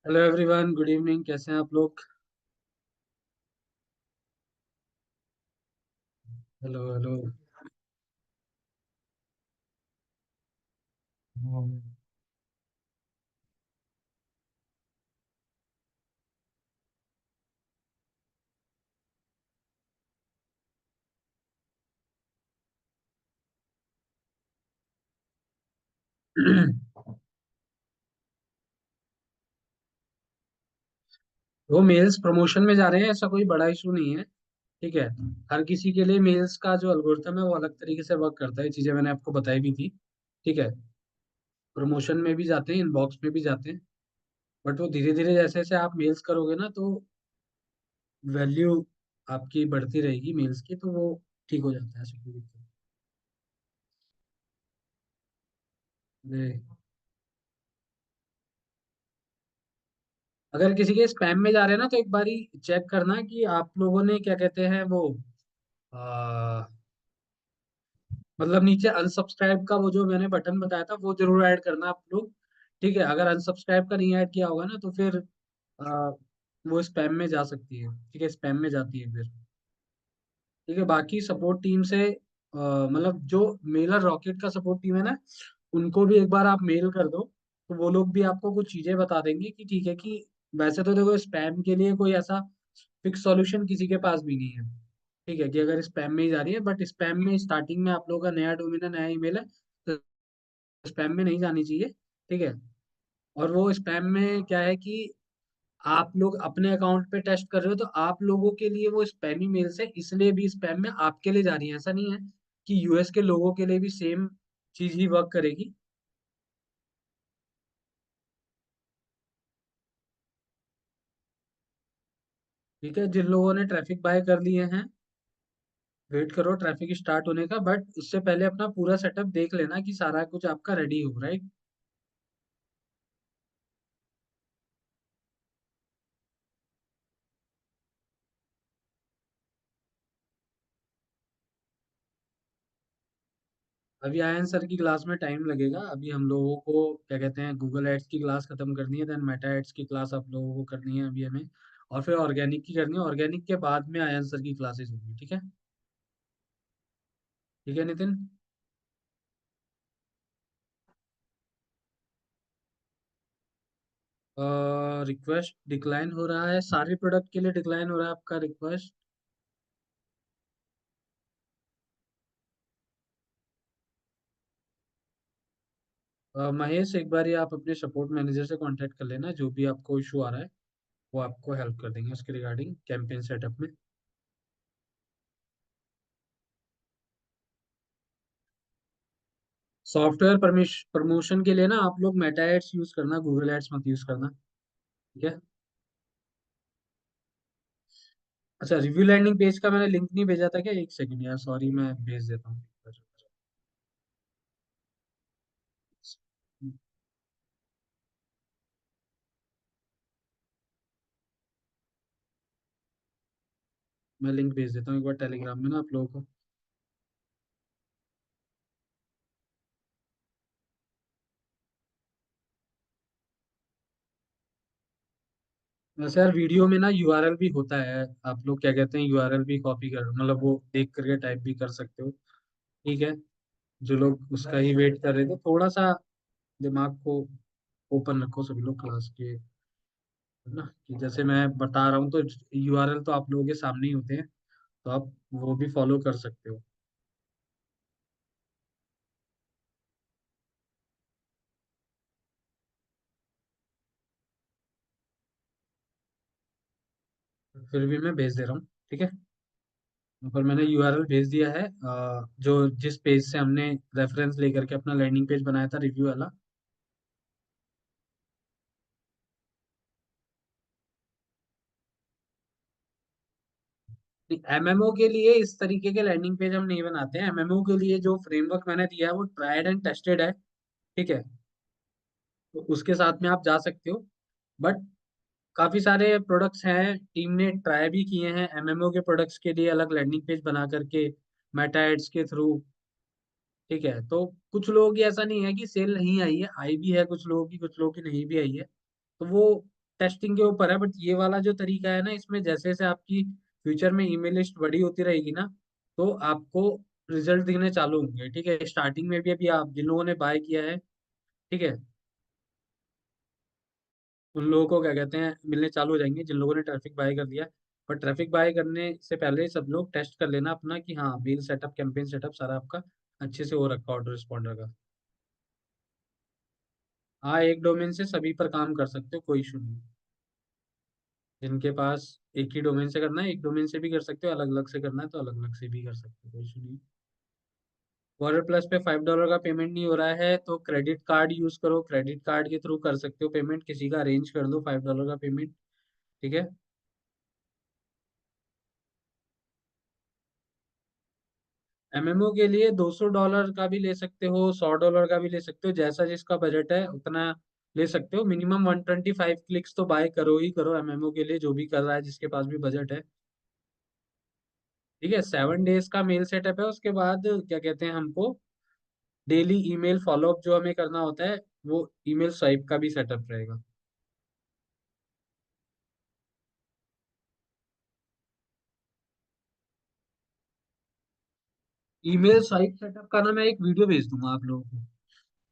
Hello everyone, good evening. कैसे हैं आप लोग? Hello hello. वो मेल्स प्रमोशन में जा रहे हैं, ऐसा कोई बड़ा इशू नहीं है। ठीक है। हर किसी के लिए मेल्स का जो एल्गोरिथम है वो अलग तरीके से वर्क करता है। ये चीजें मैंने आपको बताई भी थी। ठीक है। प्रमोशन में भी जाते हैं, इनबॉक्स में भी जाते हैं। बट वो धीरे धीरे जैसे जैसे आप मेल्स करोगे ना, तो वैल्यू आपकी बढ़ती रहेगी मेल्स की, तो वो ठीक हो जाता है, ऐसा कोई दिक्कत नहीं। अगर किसी के स्पैम में जा रहे हैं ना, तो एक बारी चेक करना कि आप लोगों ने क्या कहते हैं वो, मतलब नीचे अनसब्सक्राइब का वो जो मैंने बटन बताया था वो जरूर ऐड करना आप लोग। ठीक है। अगर अनसब्सक्राइब का नहीं ऐड किया होगा ना, तो फिर आ, वो स्पैम में जा सकती है। ठीक है, स्पैम में जाती है फिर। ठीक है। बाकी सपोर्ट टीम से मतलब जो मेलर रॉकेट का सपोर्ट टीम है ना, उनको भी एक बार आप मेल कर दो, तो वो लोग भी आपको कुछ चीजें बता देंगे कि ठीक है कि वैसे तो देखो, स्पैम के लिए कोई ऐसा फिक्स सॉल्यूशन किसी के पास भी नहीं है। ठीक है, कि अगर स्पैम में ही जा रही है, बट स्पैम में स्टार्टिंग में आप लोगों का नया डोमेन है, नया ईमेल है, तो स्पैम में नहीं जानी चाहिए। ठीक है। और वो स्पैम में क्या है कि आप लोग अपने अकाउंट पे टेस्ट कर रहे हो, तो आप लोगों के लिए वो स्पैमी मेल्स है, इसलिए भी स्पैम में आपके लिए जा रही है। ऐसा नहीं है कि यूएस के लोगों के लिए भी सेम चीज ही वर्क करेगी। ठीक है। जिन लोगों ने ट्रैफिक बाय कर लिए हैं, वेट करो ट्रैफिक स्टार्ट होने का, बट उससे पहले अपना पूरा सेटअप देख लेना कि सारा कुछ आपका रेडी हो, राइट। अभी आयन सर की क्लास में टाइम लगेगा। अभी हम लोगों को क्या कहते हैं, गूगल एड्स की क्लास खत्म करनी है, देन मेटा एड्स की क्लास आप लोगों को करनी है अभी हमें। और फिर ऑर्गेनिक की करनी है। ऑर्गेनिक के बाद में आयन सर की क्लासेस होंगी। ठीक है। ठीक है नितिन। रिक्वेस्ट डिक्लाइन हो रहा है, सारे प्रोडक्ट के लिए डिक्लाइन हो रहा है आपका रिक्वेस्ट। महेश, एक बार आप अपने सपोर्ट मैनेजर से कांटेक्ट कर लेना, जो भी आपको इशू आ रहा है वो आपको हेल्प कर देंगे उसके रिगार्डिंग कैंपेन सेटअप में। सॉफ्टवेयर प्रमोशन के लिए ना आप लोग मेटा एड्स यूज करना, गूगल एड्स मत यूज करना। ठीक है। अच्छा, रिव्यू लैंडिंग पेज का मैंने लिंक नहीं भेजा था क्या? एक सेकंड यार, सॉरी, मैं भेज देता हूँ। मैं लिंक भेज देता हूँ एक बार टेलीग्राम में ना आप लोगों को। वैसे यार वीडियो में ना यूआरएल भी होता है, आप लोग क्या कहते हैं यूआरएल भी कॉपी कर, मतलब वो देख करके टाइप भी कर सकते हो। ठीक है। जो लोग उसका ही वेट कर रहे थे, थोड़ा सा दिमाग को ओपन रखो सभी लोग क्लास के, है ना। कि जैसे मैं बता रहा हूँ तो यूआरएल तो आप लोगों के सामने ही होते हैं, तो आप वो भी फॉलो कर सकते हो। फिर भी मैं भेज दे रहा हूँ। ठीक है। पर मैंने यूआरएल भेज दिया है, जो जिस पेज से हमने रेफरेंस लेकर के अपना लैंडिंग पेज बनाया था, रिव्यू वाला। एमएमओ के लिए इस तरीके के लैंडिंग पेज हम नहीं बनाते हैं। एमएमओ के लिए जो फ्रेमवर्क मैंने दिया है वो ट्राइड एंड टेस्टेड है। ठीक है। तो उसके साथ में आप जा सकते हो। बट काफी सारे प्रोडक्ट्स हैं, टीम ने ट्राई भी किए हैं एमएमओ के प्रोडक्ट्स के लिए अलग लैंडिंग पेज बना करके, मेटा एड्स के थ्रू। ठीक है। तो कुछ लोगों की ऐसा नहीं है कि सेल नहीं आई है, आई भी है कुछ लोगों की, कुछ लोगों की नहीं भी आई है। तो वो टेस्टिंग के ऊपर है, बट ये वाला जो तरीका है ना, इसमें जैसे जैसे आपकी फ्यूचर में ईमेल लिस्ट बड़ी होती रहेगी ना, तो आपको रिजल्ट दिखने चालू होंगे। ठीक है, स्टार्टिंग में भी अभी आप जिन लोगों ने बाय किया है, ठीक है, उन लोगों को क्या कहते हैं मिलने चालू हो जाएंगे, जिन लोगों ने ट्रैफिक बाय कर दिया। पर ट्रैफिक बाय करने से पहले सब लोग टेस्ट कर लेना अपना कि हाँ मेल सेटअप, कैंपेन सेटअप सारा आपका अच्छे से हो रखा, ऑटो रिस्पॉन्डर का। हाँ, एक डोमेन से सभी पर काम कर सकते हो, कोई इशू नहीं। जिनके पास एक ही डोमेन से करना है, एक डोमेन से भी कर सकते हो, अलग अलग से करना है तो अलग अलग से भी कर सकते हो, कोई इशू नहीं। वॉटर प्लस पे $5 का पेमेंट नहीं हो रहा है तो क्रेडिट कार्ड यूज करो, क्रेडिट कार्ड के थ्रू कर सकते हो पेमेंट, किसी का अरेंज कर दो $5 का पेमेंट। ठीक है। एमएमओ के लिए $200 का भी ले सकते हो, $100 का भी ले सकते हो, जैसा जिसका बजट है उतना ले सकते हो। मिनिमम 125 क्लिक्स तो बाय करो ही करो एमएमओ के लिए, जो भी कर रहा है जिसके पास भी बजट है। ठीक है, 7 डेज का मेल सेटअप है। उसके बाद क्या कहते हैं, हमको डेली ईमेल फॉलोअप जो हमें करना होता है, वो ईमेल स्वाइप का भी सेटअप रहेगा। ईमेल स्वाइप सेटअप का ना मैं एक वीडियो भेज दूंगा आप लोगों को।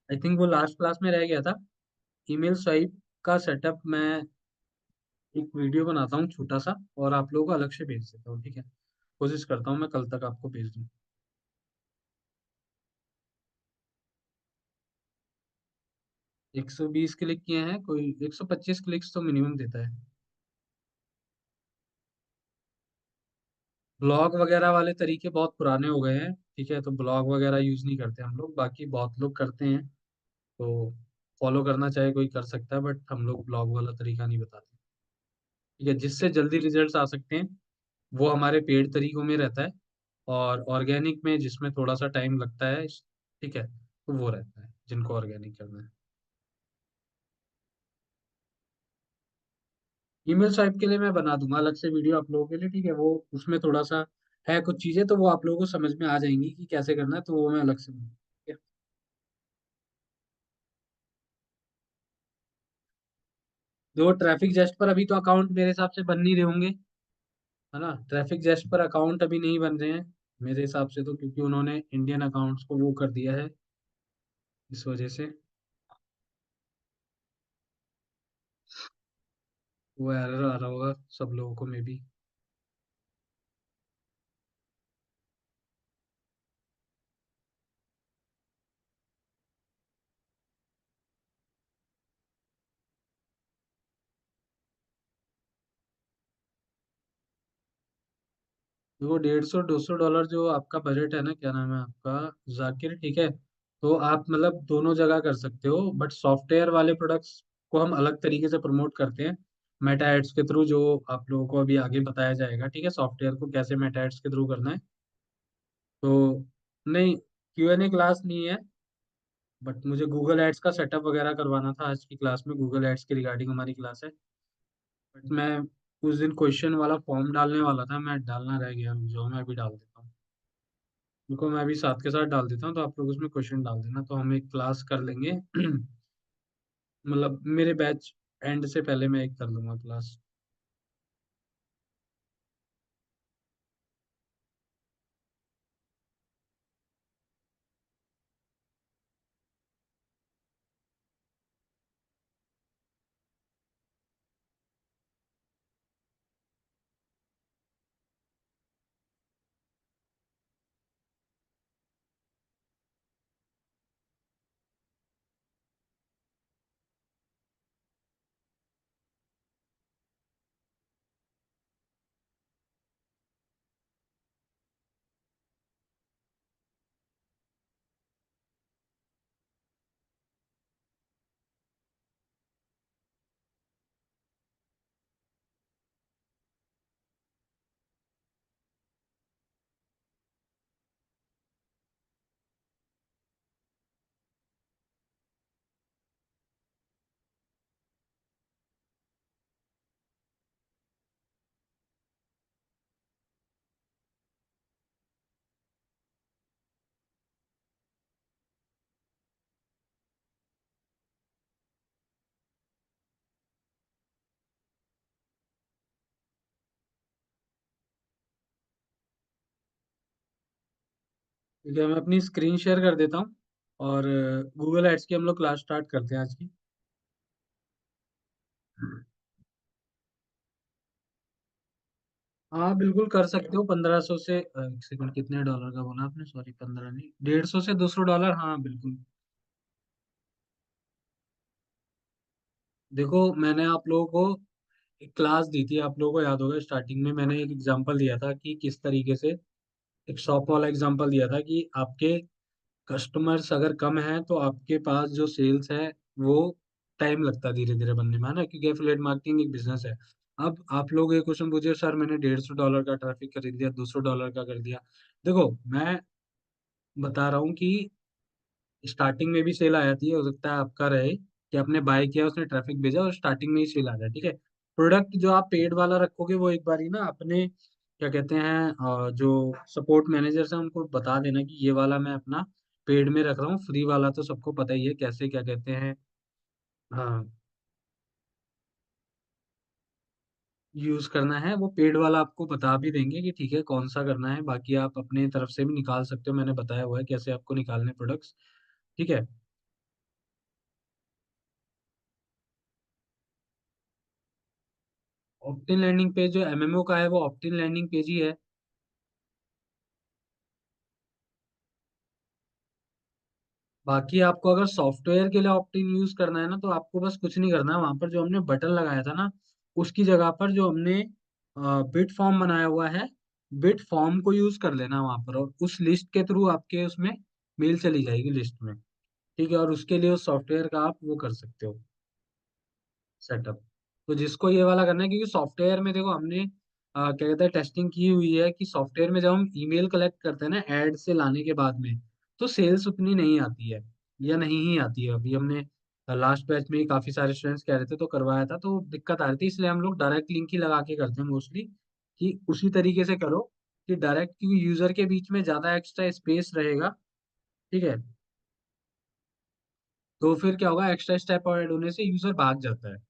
आई थिंक वो लास्ट क्लास में रह गया था। ईमेल स्वाइप का सेटअप मैं एक वीडियो बनाता हूँ छोटा सा, और आप लोगों को अलग से भेज देता हूँ। ठीक है, कोशिश करता हूँ मैं कल तक आपको भेज दूँ। 120 क्लिक किए हैं, कोई 125 क्लिक्स तो मिनिमम देता है। ब्लॉग वगैरह वाले तरीके बहुत पुराने हो गए हैं। ठीक है, तो ब्लॉग वगैरह यूज नहीं करते हम लोग, बाकी बहुत लोग करते हैं। तो फॉलो करना चाहे कोई कर सकता है, बट हम लोग ब्लॉग वाला तरीका नहीं बताते। ठीक है, जिससे जल्दी रिजल्ट्स आ सकते हैं वो हमारे पेड तरीकों में रहता है, और ऑर्गेनिक में जिसमें थोड़ा सा टाइम लगता है, ठीक है, तो वो रहता है जिनको ऑर्गेनिक करना है। ईमेल स्वाइप के लिए मैं बना दूंगा अलग से वीडियो आप लोगों के लिए। ठीक है, वो उसमें थोड़ा सा है कुछ चीजें, तो वो आप लोगों को समझ में आ जाएंगी कि कैसे करना है, तो वो मैं अलग से ठीक है। देखो, ट्रैफिक जेस्ट पर अभी तो अकाउंट मेरे हिसाब से बन नहीं रहे होंगे, है ना। ट्रैफिक जेस्ट पर अकाउंट अभी नहीं बन रहे हैं मेरे हिसाब से, तो क्योंकि उन्होंने इंडियन अकाउंट्स को वो कर दिया है, इस वजह से वो एरर आ रहा होगा सब लोगों को मे बी। देखो, $150 जो आपका बजट है ना, क्या नाम है आपका, जाकिर, ठीक है। तो आप मतलब दोनों जगह कर सकते हो, बट सॉफ्टवेयर वाले प्रोडक्ट्स को हम अलग तरीके से प्रमोट करते हैं, मेटा एड्स के थ्रू, जो आप लोगों को अभी आगे बताया जाएगा। ठीक है, सॉफ्टवेयर को कैसे मेटा एड्स के थ्रू करना है। तो नहीं, Q&A क्लास नहीं है, बट मुझे गूगल एड्स का सेटअप वगैरह करवाना था आज की क्लास में, गूगल एड्स के रिगार्डिंग हमारी क्लास है। बट मैं उस दिन क्वेश्चन वाला फॉर्म डालने वाला था, मैं डालना रह गया, जो मैं अभी डाल देता हूँ। उनको मैं अभी साथ के साथ डाल देता हूँ, तो आप लोग उसमें क्वेश्चन डाल देना, तो हम एक क्लास कर लेंगे। मतलब मेरे बैच एंड से पहले मैं एक कर लूंगा क्लास। ठीक है, मैं अपनी स्क्रीन शेयर कर देता हूँ, और गूगल एड्स की हम लोग क्लास स्टार्ट करते हैं आज की। हाँ बिल्कुल कर सकते हो, 1500 से एक सेकंड, कितने डॉलर का बोला आपने, सॉरी 15 नहीं, 150 से 200 डॉलर, हाँ बिल्कुल। देखो मैंने आप लोगों को एक क्लास दी थी, आप लोगों को याद होगा, स्टार्टिंग में मैंने एक एग्जांपल दिया था कि किस तरीके से, एक शॉप वाला एग्जांपल दिया था कि आपके कस्टमर्स अगर कम हैं तो आपके पास जो सेल्स है वो टाइम लगता है धीरे धीरे बनने में, है ना, क्योंकि एफिलिएट मार्केटिंग एक बिजनेस है। अब आप लोग ये क्वेश्चन पूछे, सर मैंने 150 डॉलर का ट्रैफिक खरीद लिया, 200 डॉलर का कर दिया। देखो मैं बता रहा हूँ कि स्टार्टिंग में भी सेल आ जाती है, हो सकता है आपका रहे कि आपने बाय किया, उसने ट्रैफिक भेजा और स्टार्टिंग में ही सेल आ जाए, ठीक है। प्रोडक्ट जो आप पेड वाला रखोगे वो एक बार ही ना अपने क्या कहते हैं जो सपोर्ट मैनेजर है उनको बता देना कि ये वाला मैं अपना पेड में रख रहा हूँ, फ्री वाला तो सबको पता ही है कैसे क्या कहते हैं, हाँ, यूज करना है। वो पेड वाला आपको बता भी देंगे कि ठीक है कौन सा करना है, बाकी आप अपने तरफ से भी निकाल सकते हो, मैंने बताया हुआ है कैसे आपको निकालने प्रोडक्ट्स, ठीक है। ऑप्टिन लैंडिंग पेज जो एमएमओ का है वो ऑप्टिन लैंडिंग पेज ही है। बाकी आपको अगर सॉफ्टवेयर के लिए ऑप्टिन यूज करना है ना, तो आपको बस कुछ नहीं करना है, वहां पर जो हमने बटन लगाया था ना, उसकी जगह पर जो हमने बिट फॉर्म बनाया हुआ है, बिट फॉर्म को यूज कर लेना वहां पर, और उस लिस्ट के थ्रू आपके उसमें मेल चली जाएगी लिस्ट में, ठीक है, और उसके लिए उस सॉफ्टवेयर का आप वो कर सकते हो सेटअप। तो जिसको ये वाला करना है, क्योंकि सॉफ्टवेयर में देखो हमने क्या कहते हैं टेस्टिंग की हुई है कि सॉफ्टवेयर में जब हम ईमेल कलेक्ट करते हैं ना एड से लाने के बाद में, तो सेल्स उतनी नहीं आती है, या नहीं ही आती है। अभी हमने लास्ट बैच में ही काफी सारे स्टूडेंट्स कह रहे थे तो करवाया था, तो दिक्कत आ रही थी, इसलिए हम लोग डायरेक्ट लिंक ही लगा के करते हैं मोस्टली, कि उसी तरीके से करो कि डायरेक्ट, क्योंकि यूजर के बीच में ज्यादा एक्स्ट्रा स्पेस रहेगा, ठीक है, तो फिर क्या होगा, एक्स्ट्रा स्टेप ऐड होने से यूजर भाग जाता है,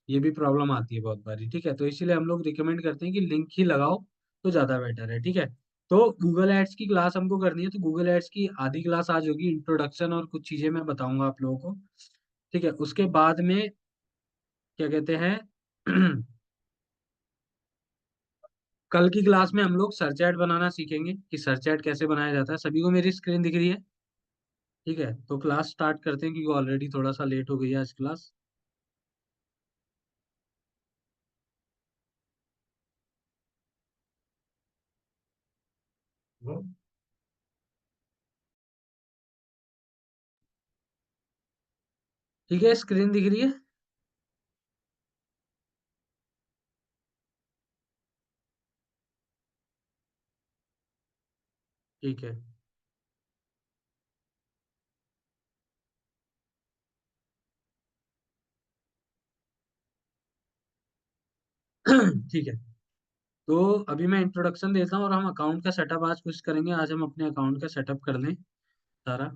ये भी प्रॉब्लम आती है बहुत बारी, ठीक है। तो इसीलिए हम लोग रिकमेंड करते हैं कि लिंक ही लगाओ तो ज्यादा बेटर है, ठीक है। तो गूगल एड्स की क्लास हमको करनी है, तो गूगल एड्स की आधी क्लास आज होगी, इंट्रोडक्शन और कुछ चीजें मैं बताऊंगा आप लोगों को, ठीक है। उसके बाद में क्या कहते हैं कल की क्लास में हम लोग सर्च एड बनाना सीखेंगे कि सर्च एड कैसे बनाया जाता है। सभी को मेरी स्क्रीन दिख रही है? ठीक है, तो क्लास स्टार्ट करते हैं क्योंकि ऑलरेडी थोड़ा सा लेट हो गई है आज क्लास। ठीक है, स्क्रीन दिख रही है? ठीक है। ठीक है, तो अभी मैं इंट्रोडक्शन देता हूँ और हम अकाउंट का सेटअप आज कुछ करेंगे, आज हम अपने अकाउंट का सेटअप कर लें सारा।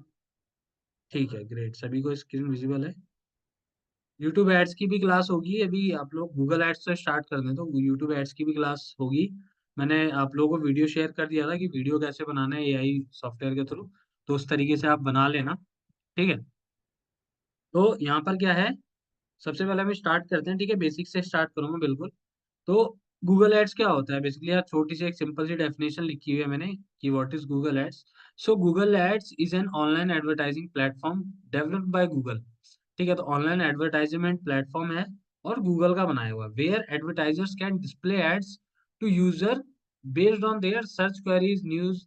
ठीक है, ग्रेट, सभी को स्क्रीन विजिबल है। यूट्यूब एड्स की भी क्लास होगी, अभी आप लोग गूगल एड्स से स्टार्ट कर दें तो यूट्यूब एड्स की भी क्लास होगी। मैंने आप लोगों को वीडियो शेयर कर दिया था कि वीडियो कैसे बनाना है एआई सॉफ्टवेयर के थ्रू, तो उस तरीके से आप बना लेना, ठीक है। तो यहाँ पर क्या है, सबसे पहले हम स्टार्ट करते हैं, ठीक है, बेसिक से स्टार्ट करूंगा बिल्कुल। तो गूगल एड्स क्या होता है बेसिकली, यार छोटी सी एक सिंपल सी डेफिनेशन लिखी हुई है मैंने कि what is Google Ads. So Google Ads is an online advertising platform developed by Google, ठीक है। तो ऑनलाइन एडवर्टाइजमेंट प्लेटफॉर्म है और गूगल का बनाया हुआ, where advertisers can display ads to user based on their search queries, news,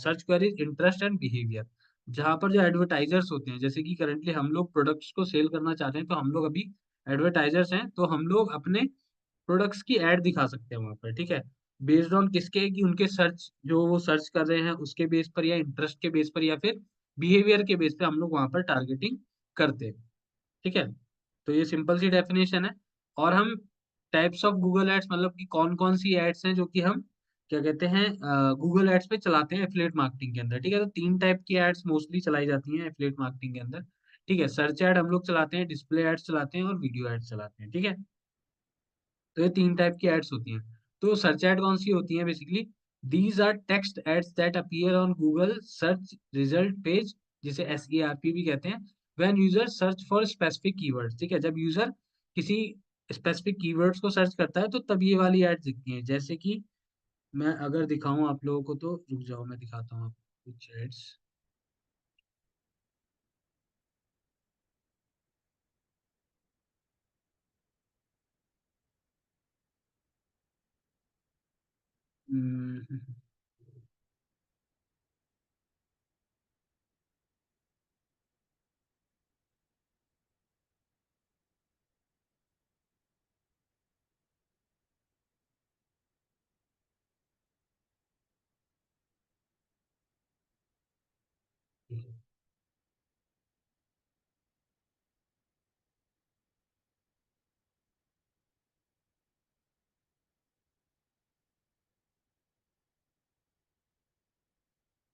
search queries, interest and behaviour. जहाँ पर जो एडवर्टाइजर्स होते हैं, जैसे कि करंटली हम लोग प्रोडक्ट्स को सेल करना चाहते हैं, तो हम लोग अभी एडवर्टाइजर्स हैं, तो हम लोग अपने प्रोडक्ट्स की ऐड दिखा सकते हैं वहां पर, ठीक है। बेस्ड ऑन किसके, कि उनके सर्च जो वो सर्च कर रहे हैं उसके बेस पर, या इंटरेस्ट के बेस पर, या फिर बिहेवियर के बेस पे हम लोग वहां पर टारगेटिंग करते हैं, ठीक है। तो ये सिंपल सी डेफिनेशन है। और हम टाइप्स ऑफ गूगल एड्स, मतलब कि कौन कौन सी एड्स हैं जो कि हम क्या कहते हैं गूगल एड्स पे चलाते हैं एफिलिएट मार्केटिंग के अंदर, ठीक है। तो तीन टाइप की एड्स मोस्टली चलाई जाती हैं एफिलिएट मार्केटिंग के अंदर, ठीक है। सर्च एड हम लोग चलाते हैं, डिस्प्ले एड्स चलाते हैं और वीडियो एड्स चलाते हैं, ठीक है। तो ये तीन टाइप की एड्स होती हैं। तो सर्च एड कौन सी होती है basically, these are text ads that appear on Google search result page, जिसे SERP भी कहते हैं, when user search for specific keywords. ठीक है, जब यूजर किसी स्पेसिफिक कीवर्ड्स को सर्च करता है तो तब ये वाली एड्स दिखती हैं। जैसे कि मैं अगर दिखाऊं आप लोगों को, तो रुक जाओ मैं दिखाता हूँ आपको कुछ एड्स।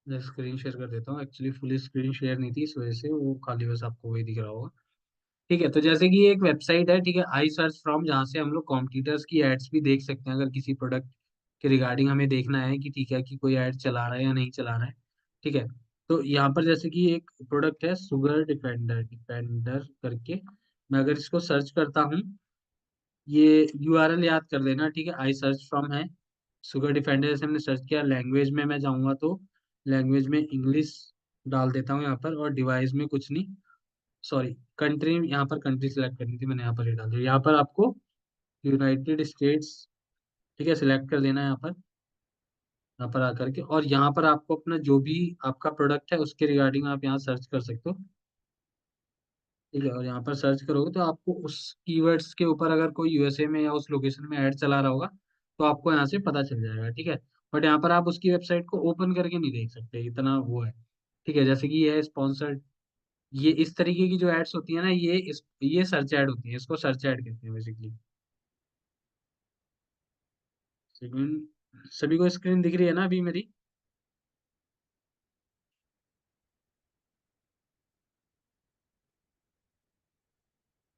मैं स्क्रीन शेयर कर देता हूँ, एक्चुअली फुल स्क्रीन शेयर नहीं थी, इस वजह से वो खाली बस आपको वही दिख रहा होगा। ठीक है, तो जैसे कि ये एक वेबसाइट है, ठीक है, आई सर्च फ्रॉम, जहाँ से हम लोग कॉम्पिटिटर्स की एड्स भी देख सकते हैं अगर किसी प्रोडक्ट के रिगार्डिंग हमें देखना है कि ठीक है कि कोई ऐड चला रहा है या नहीं चला रहा है। ठीक है, तो यहाँ पर जैसे कि एक प्रोडक्ट है सुगर डिफेंडर डिफेंडर करके, मैं अगर इसको सर्च करता हूँ, ये URL याद कर लेना। ठीक है, आई सर्च फ्रॉम है, सुगर डिफेंडर जैसे हमने सर्च किया, लैंग्वेज में मैं जाऊंगा तो लैंग्वेज में इंग्लिश डाल देता हूँ यहाँ पर, और डिवाइस में कुछ नहीं, सॉरी कंट्री, यहाँ पर कंट्री सिलेक्ट करनी थी, मैंने यहाँ पर ये डाल दिया। यहाँ पर आपको यूनाइटेड स्टेट्स, ठीक है, सिलेक्ट कर देना है यहाँ पर आकर के, और यहाँ पर आपको अपना जो भी आपका प्रोडक्ट है उसके रिगार्डिंग आप यहाँ सर्च कर सकते हो। ठीक है, और यहाँ पर सर्च करोगे तो आपको उस कीवर्ड्स के ऊपर अगर कोई USA में या उस लोकेशन में ऐड चला रहा होगा तो आपको यहाँ से पता चल जाएगा। ठीक है, बट यहाँ पर आप उसकी वेबसाइट को ओपन करके नहीं देख सकते, इतना वो है। ठीक है, जैसे कि ये है स्पॉन्सर्ड, ये इस तरीके की जो एड्स होती है ना, ये सर्च ऐड होती है, इसको सर्च ऐड कहते हैं बेसिकली। सेकंड, सभी को स्क्रीन दिख रही है ना अभी मेरी?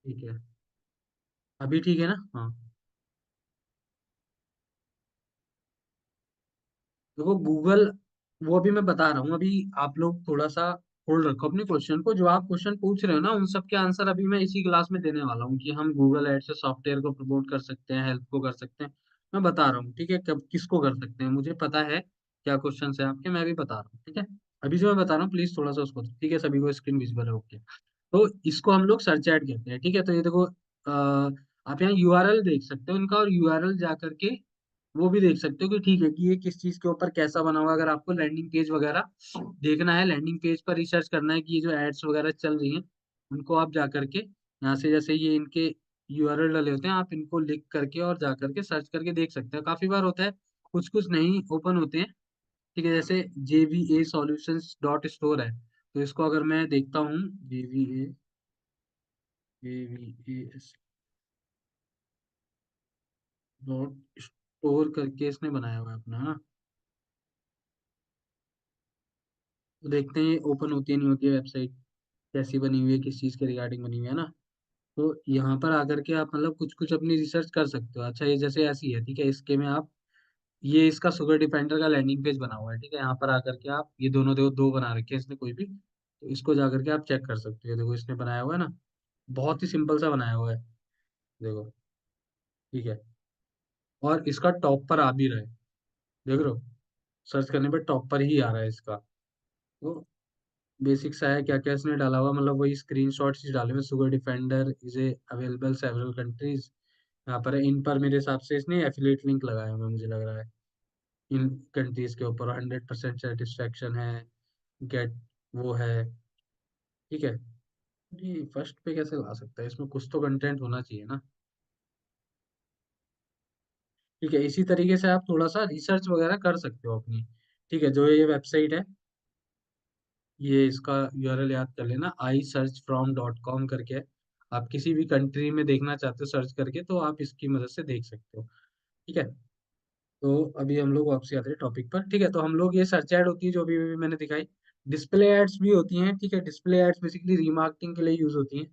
ठीक है, अभी ठीक है ना? हाँ, देखो गूगल, वो अभी मैं बता रहा हूँ, अभी आप लोग थोड़ा सा होल्ड रखो अपने क्वेश्चन को, जो आप क्वेश्चन पूछ रहे हो ना उन सब के आंसर अभी मैं इसी क्लास में देने वाला हूँ, कि हम गूगल एड से सॉफ्टवेयर को प्रमोट कर सकते हैं, हेल्प को कर सकते हैं। मैं बता रहा हूँ, ठीक है, कब किसको कर सकते हैं, मुझे पता है क्या क्वेश्चन है आपके, मैं भी बता रहा हूँ। ठीक है, अभी जो मैं बता रहा हूँ प्लीज थोड़ा सा उसको, ठीक है, सभी को स्क्रीन विजिबल है, ओके। तो इसको हम लोग सर्च ऐड कहते हैं। ठीक है, तो ये देखो, आप यहाँ URL देख सकते हो इनका, और URL जा करके वो भी देख सकते हो कि ठीक है कि ये किस चीज के ऊपर कैसा बना हुआ है। अगर आपको लैंडिंग पेज वगैरह देखना है, लैंडिंग पेज पर रिसर्च करना है कि ये जो एड्स वगैरह चल रही हैं, उनको आप जा करके यहाँ से, जैसे ये इनके URL डले होते हैं, आप इनको लिख करके और जा करके सर्च करके देख सकते हैं। काफी बार होता है कुछ कुछ नहीं ओपन होते हैं। ठीक है, जैसे JVA Solutions.store है, तो इसको अगर मैं देखता हूँ, JVA Solutions.store करके इसने बनाया हुआ है अपना, है ना? तो देखते हैं ओपन होती है नहीं होती है वेबसाइट, कैसी बनी हुई है, किस चीज़ के रिगार्डिंग बनी हुई है ना। तो यहाँ पर आकर के आप मतलब कुछ कुछ अपनी रिसर्च कर सकते हो। अच्छा, ये जैसे ऐसी है, ठीक है, इसके में आप, ये इसका सुगर डिपेंडर का लैंडिंग पेज बना हुआ है। ठीक है, यहाँ पर आकर के आप ये दोनों देखो, दो बना रखे हैं इसने कोई भी, तो इसको जा करके आप चेक कर सकते हो। देखो इसने बनाया हुआ है ना, बहुत ही सिंपल सा बनाया हुआ है, देखो। ठीक है, और इसका टॉप पर आ भी रहा है, देख रहे हो, सर्च करने पर टॉप पर ही आ रहा है इसका। तो बेसिक सा है, क्या क्या इसने डाला हुआ, मतलब वही स्क्रीन शॉट्स ही डाले हुए। Sugar defender is a available several countries, यहाँ पर है। इन पर मेरे हिसाब से इसने एफिलिएट लिंक लगाया हुआ है, मुझे लग रहा है, इन कंट्रीज के ऊपर 100% सेटिस्फेक्शन है, गेट वो है। ठीक है, ये फर्स्ट पे कैसे ला सकता है, इसमें कुछ तो कंटेंट होना चाहिए ना। ठीक है, इसी तरीके से आप थोड़ा सा रिसर्च वगैरह कर सकते हो अपनी। ठीक है, जो ये वेबसाइट है, ये इसका URL याद कर लेना, isearchfrom.com करके है। आप किसी भी कंट्री में देखना चाहते हो सर्च करके, तो आप इसकी मदद से देख सकते हो। ठीक है, तो अभी हम लोग वापसी आते हैं टॉपिक पर। ठीक है, तो हम लोग, ये सर्च एड होती है जो भी मैंने दिखाई, डिस्प्ले एड्स भी होती हैं। ठीक है, डिस्प्ले एड्स बेसिकली रीमार्केटिंग के लिए यूज होती हैं।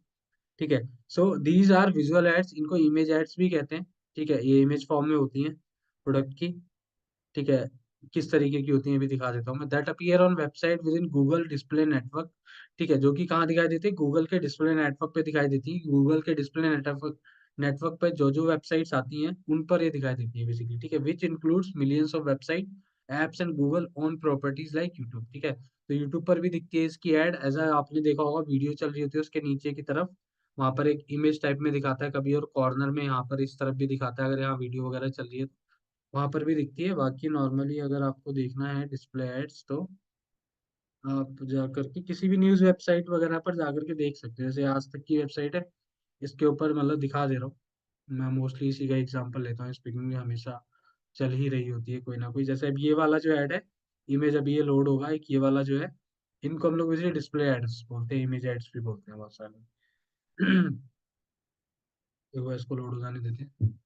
ठीक है, so these are visual ads, इनको इमेज एड्स भी कहते हैं। ठीक है, ये इमेज फॉर्म में होती हैं प्रोडक्ट की। ठीक है, किस तरीके की होती है ये भी दिखा देता हूँ मैं। That appear on website with in Google display network. ठीक है, जो कि कहाँ दिखाई देती है, गूगल के डिस्प्ले नेटवर्क पे दिखाई देती है। गूगल के डिस्प्ले नेटवर्क नेटवर्क पे जो जो वेबसाइट्स आती हैं उन पर ये दिखाई देती है बेसिकली। ठीक है, which includes millions of website apps and Google own properties like YouTube. ठीक है, तो यूट्यूब पर भी दिखती है इसकी एड। ऐसा आपने देखा होगा, वीडियो चल रही होती है उसके नीचे की तरफ वहां पर एक इमेज टाइप में दिखाता है कभी, और कॉर्नर में यहाँ पर इस तरफ भी दिखाता है अगर यहाँ वीडियो वगैरह चल रही है, वहां पर भी दिखती है। बाकी नॉर्मली अगर आपको देखना है डिस्प्ले एड्स, तो आप जाकर के किसी भी न्यूज़ वेबसाइट वगैरह पर जाकर के देख सकते हैं। जैसे आज तक की वेबसाइट है, इसके ऊपर मतलब दिखा दे रहा हूँ। मैं मोस्टली इसी का एग्जांपल लेता हूँ, स्पीकिंग में हमेशा चल ही रही होती है कोई ना कोई। जैसे अब ये वाला जो ऐड है, इमेज अभी ये लोड होगा, एक ये वाला जो है, इनको हम लोग वैसे डिस्प्ले एड्स बोलते हैं, इमेज एड्स भी बोलते हैं बहुत सारे। देखो इसको लोड हो जाने देते हैं।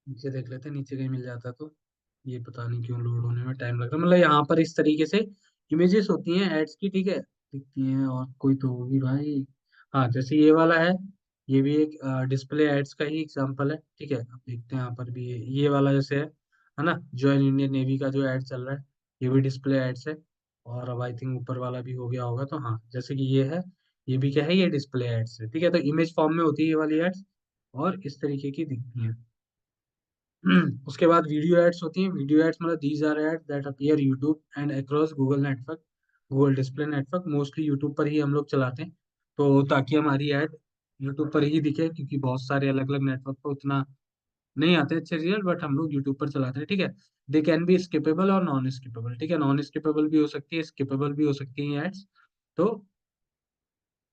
नीचे देख लेते हैं, नीचे कहीं मिल जाता तो। ये पता नहीं क्यों लोड होने में टाइम लग रहा है। मतलब यहाँ पर इस तरीके से इमेजेस होती हैं एड्स की। ठीक है, दिखती हैं, और कोई तो होगी भाई। हाँ, जैसे ये वाला है, ये भी एक डिस्प्ले एड्स का ही एग्जांपल है। ठीक है, अब देखते हैं यहाँ पर भी ये वाला जैसे है ना, जॉइन इंडियन नेवी का जो एड चल रहा है, ये भी डिस्प्ले एड्स है। और अब आई थिंक ऊपर वाला भी हो गया होगा, तो हाँ जैसे कि ये है, ये भी क्या है, ये डिस्प्ले एड्स है। ठीक है, तो इमेज फॉर्म में होती है ये वाली एड्स, और इस तरीके की दिखती हैं। उसके बाद वीडियो एड्स होती हैं। वीडियो एड्स मतलब these are ad that appear YouTube and across Google network, Google display network. Mostly YouTube पर ही हम लोग चलाते हैं, तो ताकि हमारी ऐड यूट्यूब पर ही दिखे, क्योंकि बहुत सारे अलग अलग नेटवर्क पर उतना नहीं आते अच्छे रिजल्ट, बट हम लोग यूट्यूब पर चलाते हैं। ठीक है, दे कैन बी स्किपेबल और नॉन स्किपेबल। ठीक है, नॉन स्किपेबल भी हो सकती है, स्किपेबल भी हो सकती है एड्स, तो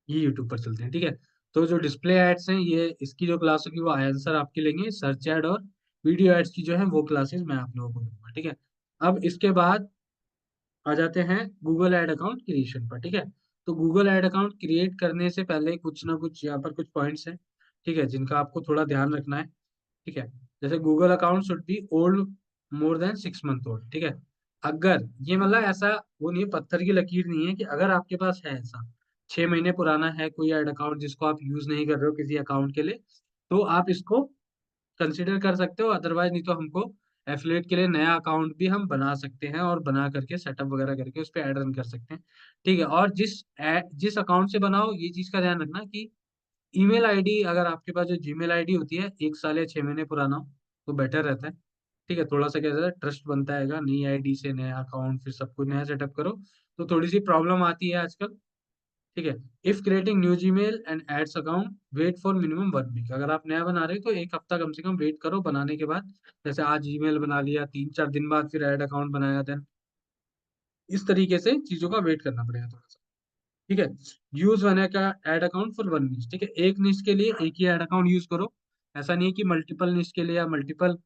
ये यूट्यूब पर चलते हैं। ठीक है, तो जो डिस्प्ले एड्स हैं, ये इसकी जो क्लास होगी वो आंसर आपके लेंगे, सर्च एड और वीडियो एड्स की जो है वो क्लासेस मैं आप लोगों को दूंगा। ठीक है, अब इसके बाद आ जाते हैं गूगल एड अकाउंट क्रिएशन पर। ठीक है, तो गूगल एड अकाउंट क्रिएट करने से पहले कुछ ना कुछ यहाँ पर कुछ पॉइंट्स हैं, ठीक है, जिनका आपको थोड़ा ध्यान रखना है। ठीक है, जैसे Google account should be old more than 6 month old. ठीक है, अगर ये मतलब ऐसा वो नहीं है, पत्थर की लकीर नहीं है, कि अगर आपके पास है ऐसा 6 महीने पुराना है कोई ऐड अकाउंट जिसको आप यूज नहीं कर रहे हो किसी अकाउंट के लिए, तो आप इसको कंसिडर कर सकते हो। अदरवाइज नहीं तो हमको एफिलिएट के लिए नया अकाउंट भी हम बना सकते हैं, और बना करके सेटअप वगैरह करके उस पर ऐड रन कर सकते हैं। ठीक है, और जिस अकाउंट से बनाओ ये चीज का ध्यान रखना कि ईमेल आईडी, अगर आपके पास जो जीमेल आईडी होती है 1 साल या 6 महीने पुराना हो तो बेटर रहता है। ठीक है, थोड़ा सा क्या रहता है, ट्रस्ट बनता है। नई आईडी से नया अकाउंट, फिर सब कुछ नया सेटअप करो, तो थोड़ी सी प्रॉब्लम आती है आजकल। ठीक है, if creating new Gmail and ads account wait for minimum 1 week. अगर आप नया बना रहे हो तो 1 हफ्ता कम से कम वेट करो बनाने के बाद। जैसे आज जीमेल बना लिया, 3-4 दिन बाद फिर ऐड अकाउंट बनाया, देन इस तरीके से चीजों का वेट करना पड़ेगा थोड़ा सा। ठीक है, यूज वन का एड अकाउंट फॉर वन निश। ठीक है, एक निश के लिए एक ही एड अकाउंट यूज करो। ऐसा नहीं है कि मल्टीपल निश के लिए या मल्टीपल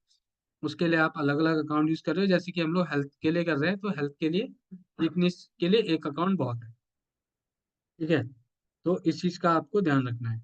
उसके लिए आप अलग अलग अकाउंट यूज कर रहे हो। जैसे कि हम लोग हेल्थ के लिए कर रहे हैं, तो हेल्थ के लिए एक निश के लिए एक अकाउंट बहुत है। ठीक है, तो इस चीज का आपको ध्यान रखना है।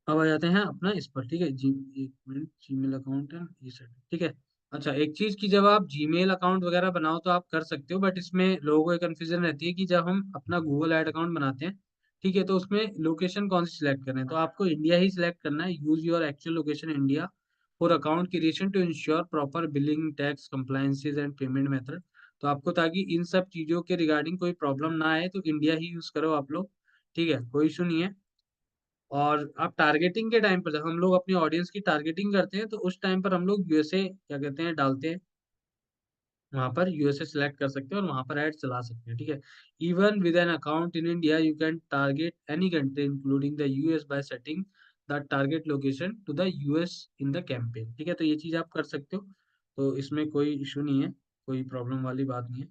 अब आ जाते हैं अपना इस पर। ठीक है, एक मिनट, जीमेल अकाउंट है ये सेट। ठीक है, अच्छा एक चीज की, जब आप जीमेल अकाउंट वगैरह बनाओ तो आप कर सकते हो, बट इसमें लोगों को कंफ्यूजन रहती है कि जब हम अपना गूगल ऐड अकाउंट बनाते हैं, ठीक है, तो उसमें लोकेशन कौन सी सिलेक्ट करें। तो आपको इंडिया ही सिलेक्ट करना है, use your actual location India. For account creation to ensure proper billing tax compliances and payment method. तो आपको ताकि इन सब चीजों के रिगार्डिंग कोई प्रॉब्लम ना आए तो इंडिया ही यूज करो आप लोग। ठीक है, कोई इशू नहीं है। और आप टारगेटिंग के टाइम पर, जब हम लोग अपनी ऑडियंस की टारगेटिंग करते हैं तो उस टाइम पर हम लोग यूएसए क्या कहते हैं डालते हैं, वहां पर यूएसए सिलेक्ट कर सकते हैं और वहां पर ऐड चला सकते हैं। ठीक है, even with an account in India you can target any country including the US by setting the target location to the US in the campaign. ठीक है, तो ये चीज आप कर सकते हो, तो इसमें कोई इशू नहीं है, कोई प्रॉब्लम वाली बात नहीं है।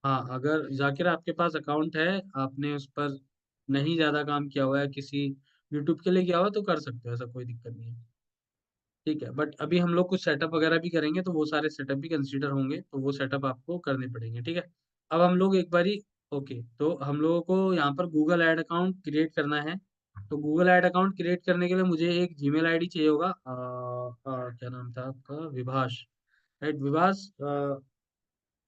हाँ, अगर जाकिर आपके पास अकाउंट है, आपने उस पर नहीं ज्यादा काम किया हुआ है, किसी यूट्यूब के लिए किया हुआ है, तो कर सकते हो, ऐसा कोई दिक्कत नहीं है। ठीक है, बट अभी हम लोग कुछ सेटअप वगैरह भी करेंगे तो वो सारे सेटअप भी कंसीडर होंगे, तो वो सेटअप आपको करने पड़ेंगे। ठीक है, अब हम लोग एक बारी, ओके, तो हम लोगों को यहाँ पर गूगल ऐड अकाउंट क्रिएट करना है। तो गूगल ऐड अकाउंट क्रिएट करने के लिए मुझे एक जीमेल आईडी चाहिए होगा। क्या नाम था आपका, विभाष, राइट, विभाष।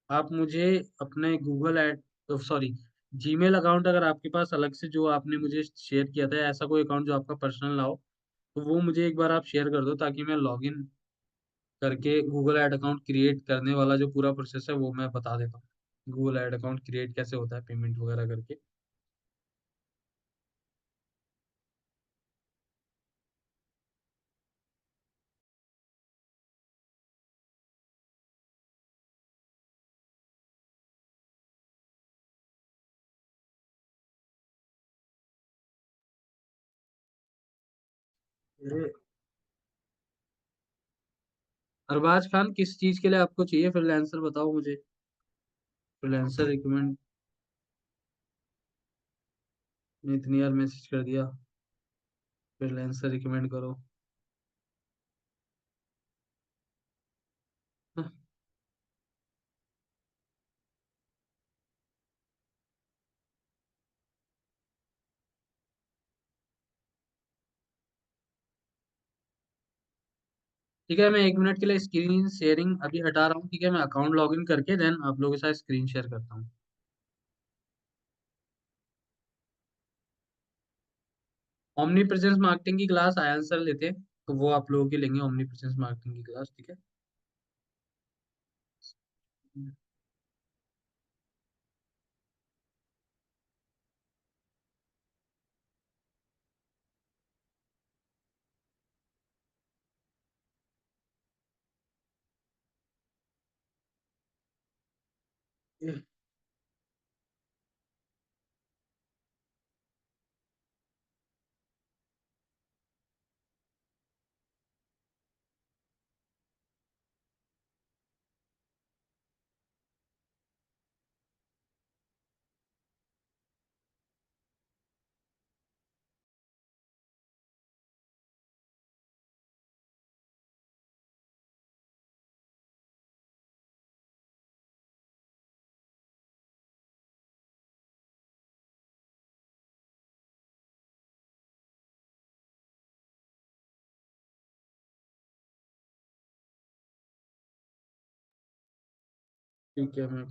आप मुझे अपने Google add, sorry, Gmail account अगर आपके पास अलग से जो आपने मुझे शेयर किया था, ऐसा कोई अकाउंट जो आपका पर्सनल ना हो, तो वो मुझे एक बार आप शेयर कर दो ताकि मैं लॉगिन करके गूगल ऐड अकाउंट क्रिएट करने वाला जो पूरा प्रोसेस है वो मैं बता देता हूँ, गूगल ऐड अकाउंट क्रिएट कैसे होता है पेमेंट वगैरह करके। ये अरबाज खान, किस चीज के लिए आपको चाहिए फ्रीलांसर, बताओ मुझे। फ्रीलांसर रिकमेंड, ने इतनी यार मैसेज कर दिया, फ्रीलांसर रिकमेंड करो। हाँ, ठीक है, मैं 1 मिनट के लिए स्क्रीन शेयरिंग अभी हटा रहा हूँ। ठीक है, मैं अकाउंट लॉगिन करके देन आप लोगों के साथ स्क्रीन शेयर करता हूँ। ओमनी प्रेजेंस मार्केटिंग की क्लास आयन सर लेते हैं, तो वो आप लोगों की लेंगे ओमनी प्रेजेंस मार्केटिंग की क्लास। ठीक है, ठीक है, मैं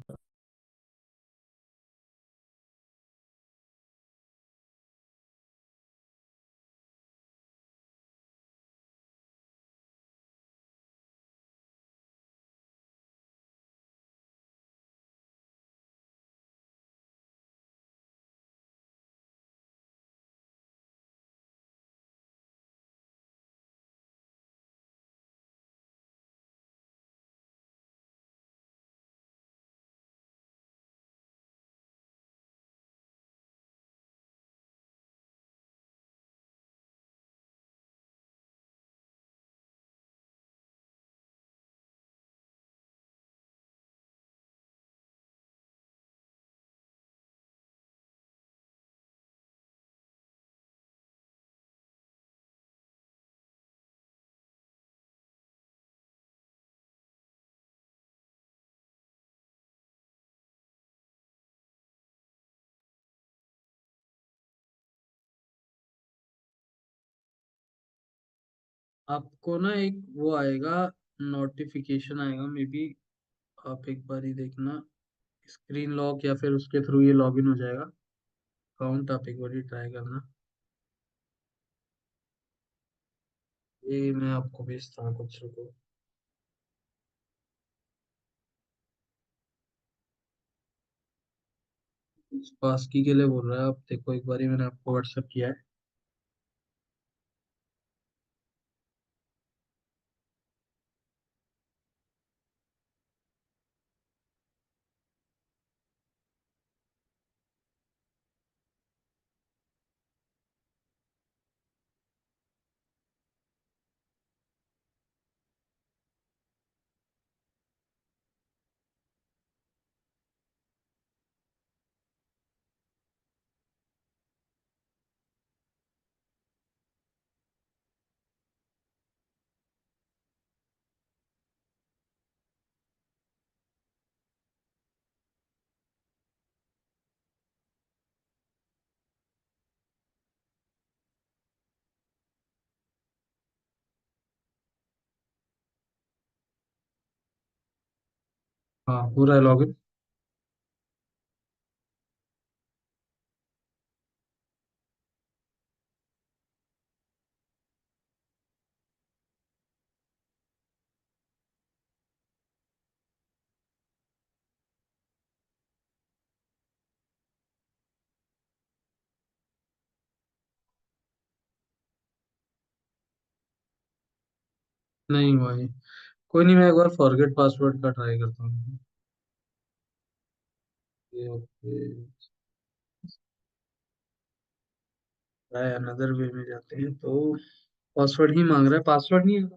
आपको ना एक वो आएगा, नोटिफिकेशन आएगा मे बी, आप एक बार ही देखना, स्क्रीन लॉक या फिर उसके थ्रू ये लॉगिन हो जाएगा। कौन टॉपिक बोलिए, ट्राई करना। ये मैं आपको भेजता हूँ, कुछ रुको। पासकी के लिए बोल रहा है, आप देखो एक बारी मैंने आपको व्हाट्सएप किया है। हाँ, पूरा है लॉगिन। नहीं हुआ ये। कोई नहीं, मैं एक बार फॉरगेट पासवर्ड का ट्राई करता हूँ। ये ओके। ट्राई अनदर वे में जाते हैं तो पासवर्ड ही मांग रहा है, पासवर्ड नहीं है।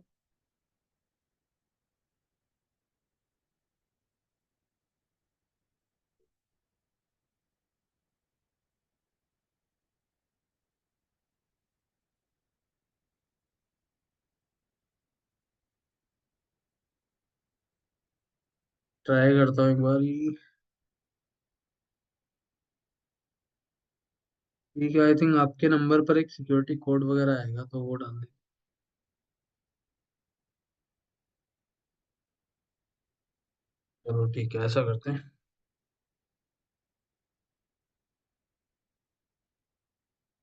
ट्राई करता हूँ एक बार। ठीक है, आई थिंक आपके नंबर पर एक सिक्योरिटी कोड वगैरह आएगा, तो वो डाल दें। चलो ठीक है, ऐसा करते हैं।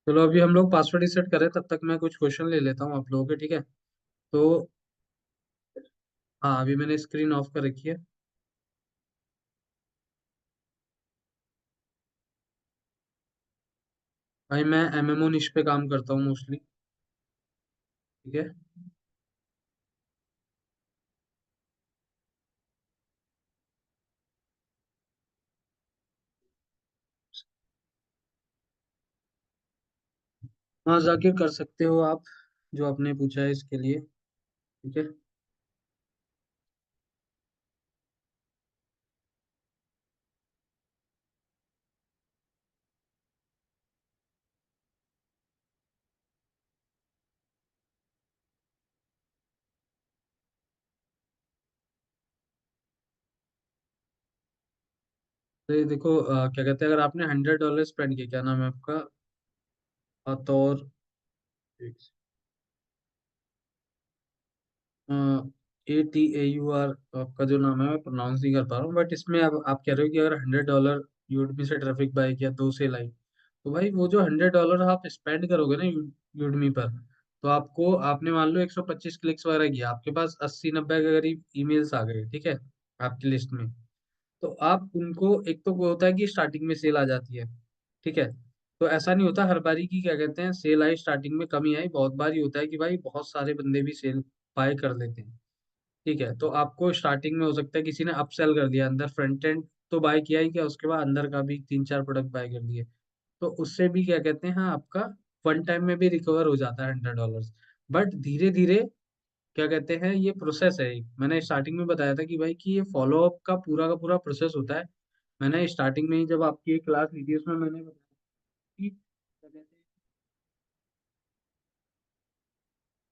चलो अभी हम लोग पासवर्ड ही सेट करें, तब तक मैं कुछ क्वेश्चन ले लेता हूँ आप लोगों के, ठीक है। तो हाँ, अभी मैंने स्क्रीन ऑफ कर रखी है। भाई मैं एमएमओ निश पे काम करता हूँ मोस्टली। ठीक है। हाँ जाकिर, कर सकते हो आप, जो आपने पूछा है इसके लिए। ठीक है। तो ये देखो, क्या कहते हैं, अगर आपने $100 स्पेंड किया, क्या नाम है आपका? तौर, ATAUR आपका जो नाम है, मैं प्रोनाउंस नहीं कर पा रहा हूँ, बट इसमें अब आप कह रहे हो कि अगर $100 यूडमी से ट्रैफिक बाय किया, 2 से लाइन, तो भाई वो जो $100 आप स्पेंड करोगे ना यूडमी पर, तो आपको, आपने मान लो 125 क्लिक्स वगैरह किया, आपके पास 80-90 के करीब ईमेल्स आ गए, ठीक है, आपकी लिस्ट में। तो आप उनको, एक तो वो होता है कि स्टार्टिंग में सेल आ जाती है, ठीक है। तो ऐसा नहीं होता हर बारी की, क्या कहते हैं, सेल आई स्टार्टिंग में कमी आई, बहुत बार ये होता है कि भाई बहुत सारे बंदे भी सेल बाय कर लेते हैं। ठीक है, तो आपको स्टार्टिंग में हो सकता है किसी ने अपसेल कर दिया, अंदर फ्रंट एंड तो बाय किया ही, क्या उसके बाद अंदर का भी 3-4 प्रोडक्ट बाय कर लिए, तो उससे भी, क्या कहते हैं, हाँ, आपका वन टाइम में भी रिकवर हो जाता है $100। बट धीरे धीरे, क्या कहते हैं, ये प्रोसेस है एक, मैंने स्टार्टिंग में बताया था कि भाई कि ये फॉलो अप का पूरा प्रोसेस होता है। मैंने स्टार्टिंग में ही जब आपकी एक क्लास ली थी, उसमें मैंने बताया कि, क्या कहते हैं,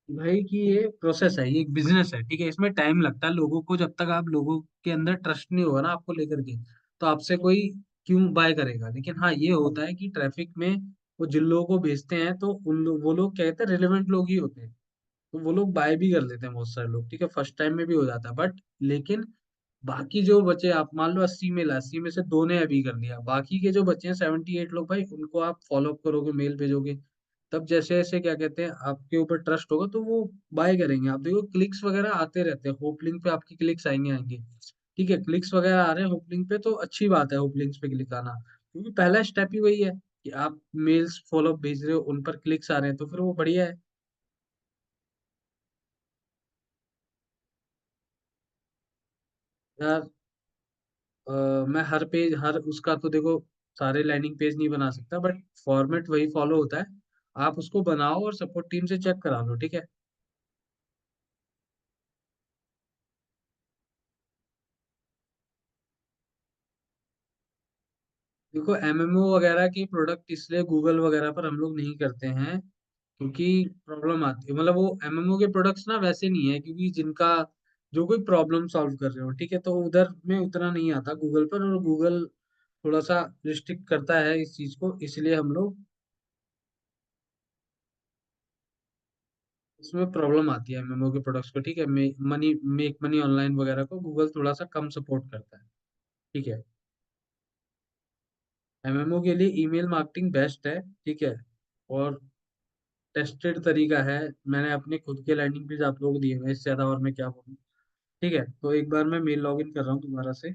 भाई कि ये प्रोसेस है, ये एक बिजनेस है, ठीक है, इसमें टाइम लगता है लोगों को, जब तक आप लोगों के अंदर ट्रस्ट नहीं होगा ना आपको लेकर के, तो आपसे कोई क्यों बाय करेगा। लेकिन हाँ, ये होता है कि ट्रैफिक में वो जिन लोगों को भेजते हैं, तो वो लोग, क्या कहते हैं, रिलेवेंट लोग ही होते हैं, तो वो लोग बाय भी कर लेते हैं बहुत सारे लोग, ठीक है, फर्स्ट टाइम में भी हो जाता है, बट लेकिन बाकी जो बचे, आप मान लो 80 मेल, 80 में से दो ने अभी कर लिया, बाकी के जो बचे हैं 78 लोग भाई, उनको आप फॉलो अप करोगे, मेल भेजोगे, तब जैसे जैसे क्या कहते हैं आपके ऊपर ट्रस्ट होगा तो वो बाय करेंगे। आप देखो क्लिक्स वगैरह आते रहते हैं, होप लिंक पे आपकी क्लिक्स आएंगे आएंगे। ठीक है, क्लिक्स वगैरह आ रहे हैं होप लिंक पे तो अच्छी बात है, होप लिंक्स पे क्लिक आना, क्योंकि पहला स्टेप ही वही है कि आप मेल्स फॉलो अप भेज रहे हो, उन पर क्लिक्स आ रहे हैं, तो फिर वो बढ़िया है। यार मैं हर पेज, हर उसका तो देखो सारे लैंडिंग पेज नहीं बना सकता, बट फॉर्मेट वही फॉलो होता है। आप उसको बनाओ और सपोर्ट टीम से चेक करा लो, ठीक है। देखो एमएमओ वगैरह की प्रोडक्ट इसलिए गूगल वगैरह पर हम लोग नहीं करते हैं, क्योंकि प्रॉब्लम आती है, मतलब वो एमएमओ के प्रोडक्ट्स ना वैसे नहीं है, क्योंकि जिनका जो कोई प्रॉब्लम सॉल्व कर रहे हो, ठीक है, तो उधर में उतना नहीं आता गूगल पर, और गूगल थोड़ा सा रिस्ट्रिक्ट करता है इस चीज को, इसलिए हम लोग, इसमें प्रॉब्लम आती है एमएमओ के प्रोडक्ट्स को, ठीक है। मनी मेक मनी ऑनलाइन वगैरह को गूगल थोड़ा सा कम सपोर्ट करता है, ठीक है। एमएमओ के लिए ईमेल मार्केटिंग बेस्ट है, ठीक है, और टेस्टेड तरीका है। मैंने अपने खुद के लैंडिंग पेज आप लोगों को दिए हुए हैं, इससे ज्यादा और मैं क्या बोलूँ। ठीक है, तो एक बार मैं मेल लॉग इन कर रहा हूँ दोबारा से।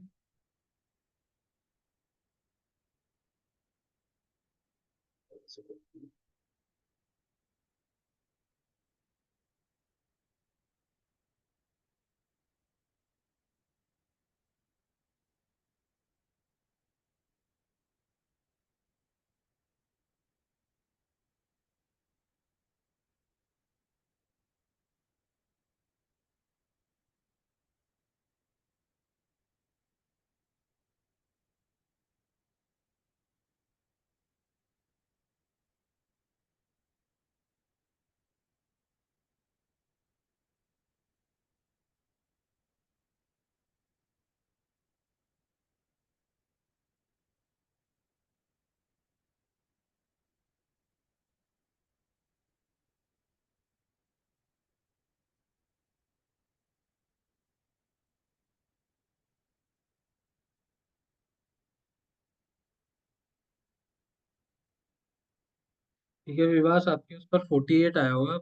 ठीक है विवास, आपके उस पर 48 आया होगा,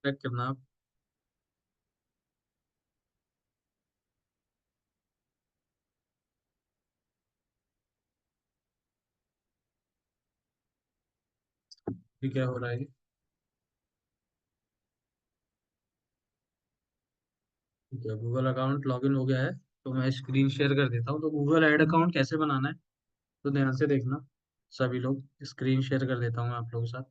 चेक करना आप। ठीक है, हो रहा है। ठीक है, गूगल अकाउंट लॉगिन हो गया है, तो मैं स्क्रीन शेयर कर देता हूँ। तो गूगल ऐड अकाउंट कैसे बनाना है, तो ध्यान से देखना सभी लोग, स्क्रीन शेयर कर देता हूँ मैं आप लोगों के साथ।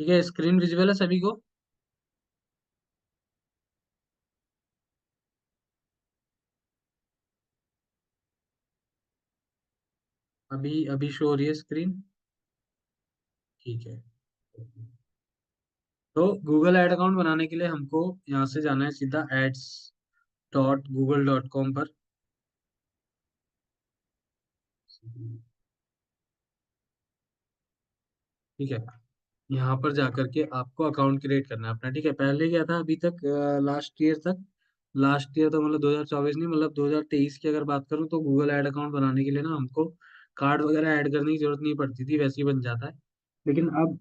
ठीक है, स्क्रीन विजिबल है सभी को। अभी अभी शो हो रही है स्क्रीन। ठीक है, तो गूगल ऐड अकाउंट बनाने के लिए हमको यहाँ से जाना है सीधा ads.google.com पर। ठीक है, यहाँ पर जाकर के आपको अकाउंट क्रिएट करना है अपना, ठीक है। पहले क्या था अभी तक, लास्ट ईयर तक, लास्ट ईयर तो मतलब 2024 नहीं, मतलब 2023 की अगर बात करूँ, तो गूगल ऐड अकाउंट बनाने के लिए ना हमको कार्ड वगैरह ऐड करने की जरूरत नहीं पड़ती थी, वैसे ही बन जाता है। लेकिन अब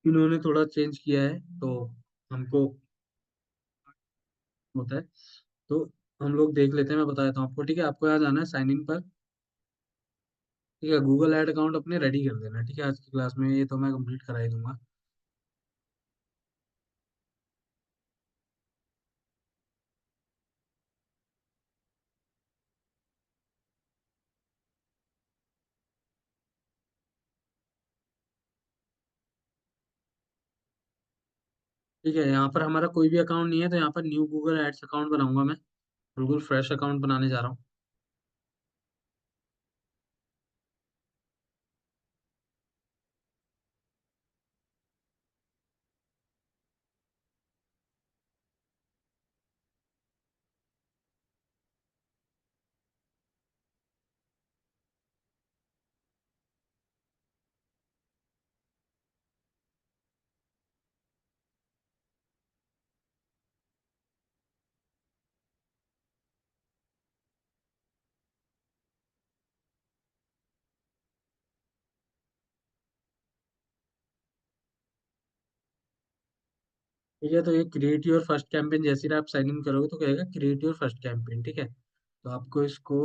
इन्होंने थोड़ा चेंज किया है, तो हमको होता है, तो हम लोग देख लेते हैं, मैं बता देता हूँ आपको, ठीक है। आपको यहाँ जाना है साइन इन पर, ठीक है। गूगल ऐड अकाउंट अपने रेडी कर देना, ठीक है, आज की क्लास में ये तो मैं कंप्लीट करा ही दूंगा। ठीक है, यहाँ पर हमारा कोई भी अकाउंट नहीं है, तो यहाँ पर न्यू गूगल एड्स अकाउंट बनाऊंगा मैं। बिल्कुल फ्रेश अकाउंट बनाने जा रहा हूँ। ठीक है, तो ये क्रिएट योर फर्स्ट कैंपेन, जैसे ही आप साइन इन करोगे तो कहेगा क्रिएट योर फर्स्ट कैंपेन। ठीक है, तो आपको इसको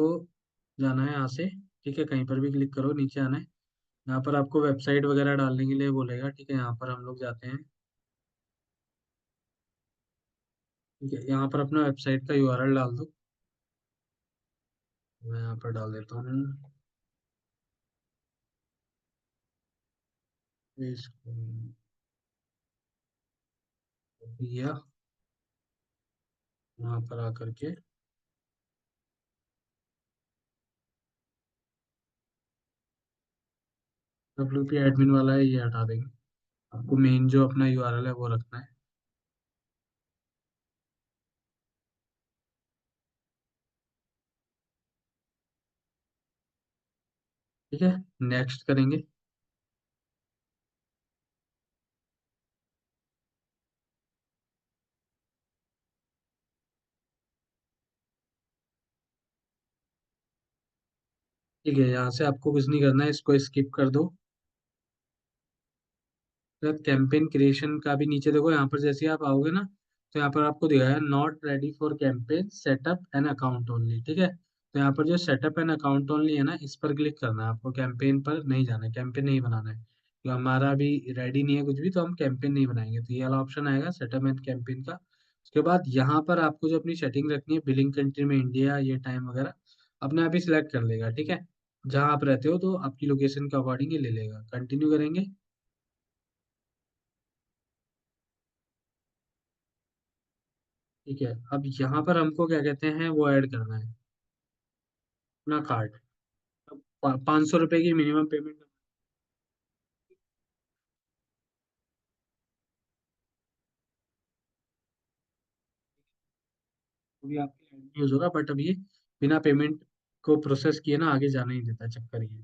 जाना है यहाँ से। ठीक है, कहीं पर भी क्लिक करो, नीचे आना है। यहाँ पर आपको वेबसाइट वगैरह डालने के लिए बोलेगा। ठीक है, यहाँ पर हम लोग जाते हैं। ठीक है, यहाँ पर अपना वेबसाइट का यूआरएल डाल दो। मैं यहाँ पर डाल देता हूँ इसको, दिया यहाँ पर आकर के WP एडमिन वाला है, ये हटा देंगे। आपको मेन जो अपना यूआरएल है वो रखना है। ठीक है, नेक्स्ट करेंगे। ठीक है, यहाँ से आपको कुछ नहीं करना है, इसको स्किप कर दो। कैंपेन क्रिएशन का भी नीचे देखो, यहाँ पर जैसे ही आप आओगे ना, तो यहाँ पर आपको दिखाया not ready for campaign, setup an account only. ठीक है, तो यहाँ पर जो सेटअप एन अकाउंट ओनली है ना, इस पर क्लिक करना है आपको। कैंपेन पर नहीं जाना है, कैंपेन नहीं बनाना है। तो हमारा अभी रेडी नहीं है कुछ भी, तो हम कैंपेन नहीं बनाएंगे। तो ये वाला ऑप्शन आएगा सेटअप एंड कैंपेन का। उसके बाद यहाँ पर आपको जो अपनी सेटिंग रखनी है, बिलिंग कंट्री में इंडिया, ये टाइम वगैरह अपने आप ही सिलेक्ट कर लेगा। ठीक है, जहाँ आप रहते हो तो आपकी लोकेशन के अकॉर्डिंग ये ले लेगा। कंटिन्यू करेंगे। ठीक है, अब यहाँ पर हमको क्या कहते हैं, वो ऐड करना है अपना कार्ड। 500 रुपए की मिनिमम पेमेंट। अभी आपके यूज होगा, बट अब ये बिना पेमेंट को प्रोसेस किए ना आगे जाना ही देता है, चक्कर ये है।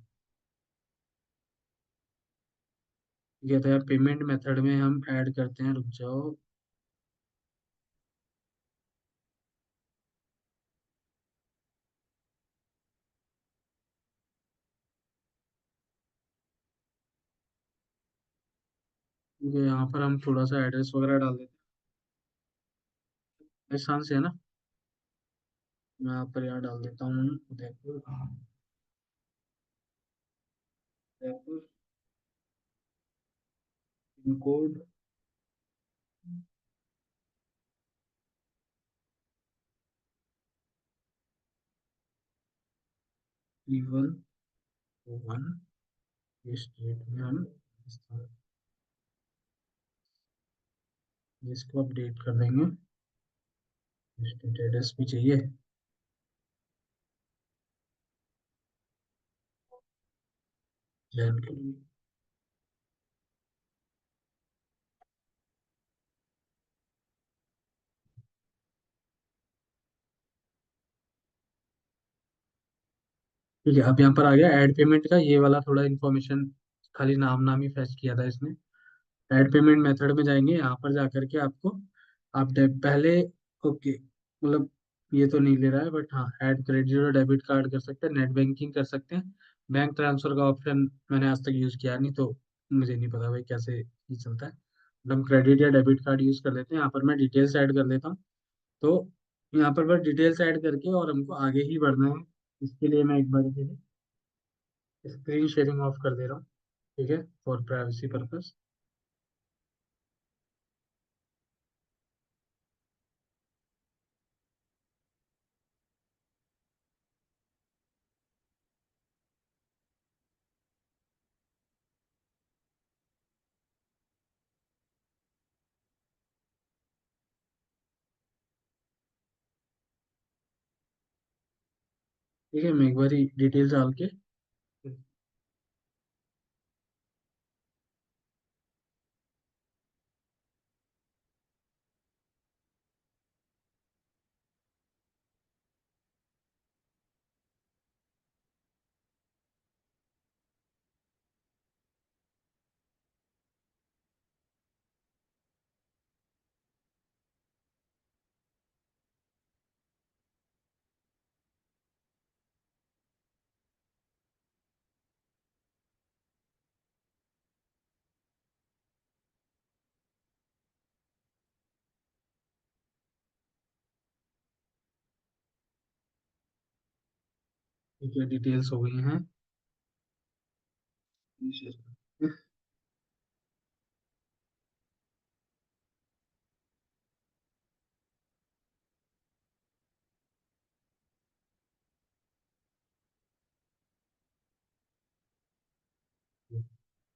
ठीक है, तो यार पेमेंट मेथड में हम ऐड करते हैं, रुक जाओ। ठीक है, यहाँ पर हम थोड़ा सा एड्रेस वगैरह डाल देते हैं, आसान से है ना। मैं यहाँ पर यहाँ डाल देता हूँ उदयपुर। Udaipur pin code 3101। इस स्टेट में हम इसको अपडेट कर देंगे। स्टेट एड्रेस भी चाहिए। जैन के लिए। ठीक है, अब यहाँ पर आ गया ऐड पेमेंट का ये वाला थोड़ा इन्फॉर्मेशन, खाली नाम नाम ही फैच किया था इसने। ऐड पेमेंट मेथड में जाएंगे, यहाँ पर जा करके आपको आप पहले, ओके, मतलब ये तो नहीं ले रहा है, बट हाँ ऐड क्रेडिट और डेबिट कार्ड कर सकते हैं, नेट बैंकिंग कर सकते हैं। बैंक ट्रांसफर का ऑप्शन मैंने आज तक यूज़ किया नहीं, तो मुझे नहीं पता भाई कैसे ये चलता है। तो हम क्रेडिट या डेबिट कार्ड यूज़ कर लेते हैं। यहाँ पर मैं डिटेल्स ऐड कर लेता हूँ। तो यहाँ पर बस डिटेल्स ऐड करके और हमको आगे ही बढ़ना है। इसके लिए मैं एक बार के लिए स्क्रीन शेयरिंग ऑफ कर दे रहा हूँ। ठीक है, फॉर प्राइवेसी पर्पस। ठीक है, मैं एक बार डिटेल्स डाल के। ठीक है, डिटेल्स हो गई हैं।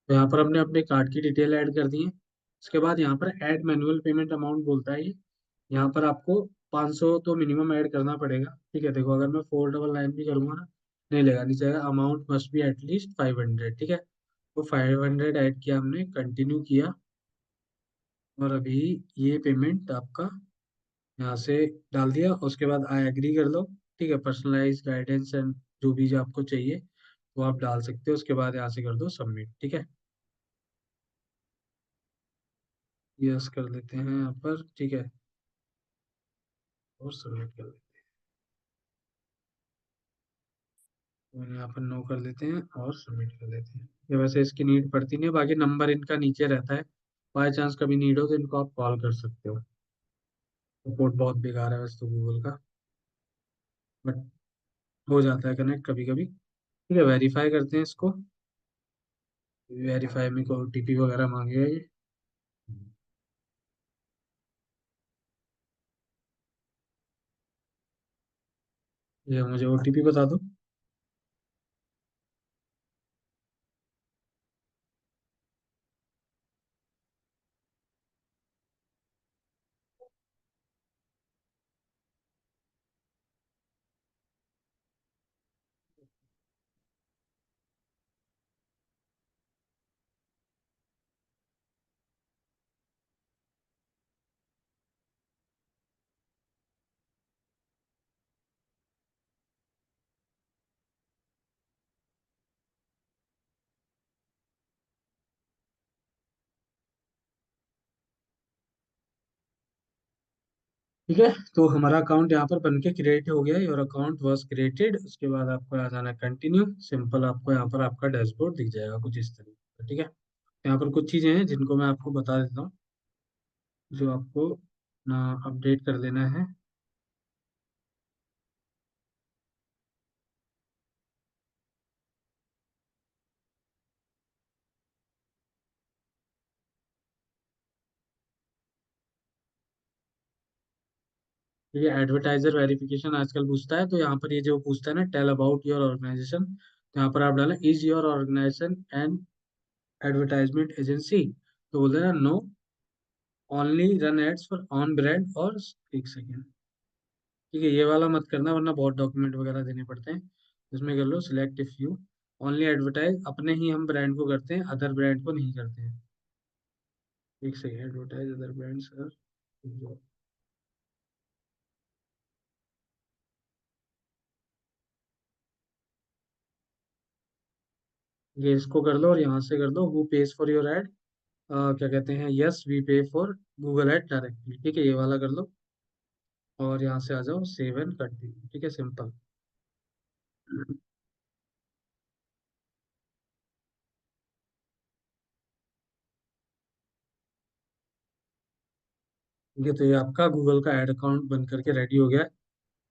तो यहाँ पर हमने अपने कार्ड की डिटेल ऐड कर दी है। उसके बाद यहाँ पर ऐड मैनुअल पेमेंट अमाउंट बोलता है ये। यहाँ पर आपको 500 तो मिनिमम ऐड करना पड़ेगा। ठीक है, देखो अगर मैं 499 भी करूँगा ना, नहीं लेगा, नहीं जाएगा। Amount must be at least 500। ठीक है, तो 500 ऐड किया हमने, कंटिन्यू किया। और अभी ये पेमेंट आपका यहाँ से डाल दिया। उसके बाद आई एग्री कर लो। ठीक है, पर्सनलाइज गाइडेंस एंड जो भी जो आपको चाहिए वो आप डाल सकते हो। उसके बाद यहाँ से कर दो सबमिट। ठीक है, यस कर देते हैं यहाँ पर। ठीक है, और सबमिट कर देते हैं, और यहाँ पर नो कर देते हैं और सबमिट कर देते हैं। ये वैसे इसकी नीड पड़ती नहीं है, बाकी नंबर इनका नीचे रहता है। बाई चांस कभी नीड हो तो इनको आप कॉल कर सकते हो। सपोर्ट बहुत बेकार है वैसे तो गूगल का, बट हो जाता है कनेक्ट कभी कभी। ठीक है, वेरीफाई करते हैं इसको। वेरीफाई में को ओटीपी वगैरह मांगेगा ये। ये मुझे ओटीपी बता दो। ठीक है, तो हमारा अकाउंट यहाँ पर बनके क्रिएट हो गया है। Your account was created. उसके बाद आपको आ जाना कंटिन्यू। सिंपल, आपको यहाँ पर आपका डैशबोर्ड दिख जाएगा कुछ इस तरीके का। ठीक है, यहाँ पर कुछ चीज़ें हैं जिनको मैं आपको बता देता हूँ, जो आपको ना अपडेट कर देना है। ठीक है, एडवर्टाइजर वेरिफिकेशन आजकल पूछता है, तो यहाँ पर ये जो पूछता है ना, टेल अबाउट योर ऑर्गेनाइजेशन, तो यहाँ पर आप डालें is your organization and advertisement agency, तो बोल देना no, only run ads for on brand और। एक सेकेंड। ठीक है, ये वाला मत करना वरना बहुत डॉक्यूमेंट वगैरह देने पड़ते हैं। इसमें कर लो select if you only advertise, अपने ही हम ब्रांड को करते हैं, अदर ब्रांड को नहीं करते हैं। एक second, advertise other brand sir. ये इसको कर लो और यहाँ से कर दो who page for your add, क्या कहते हैं, यस वी पे फॉर गूगल एड डायरेक्टली। ठीक है, ये वाला कर लो और यहाँ से आ जाओ सेव एंड कंटिन्यू। ठीक है, सिंपल। ठीक है, तो ये आपका गूगल का एड अकाउंट बन करके रेडी हो गया है।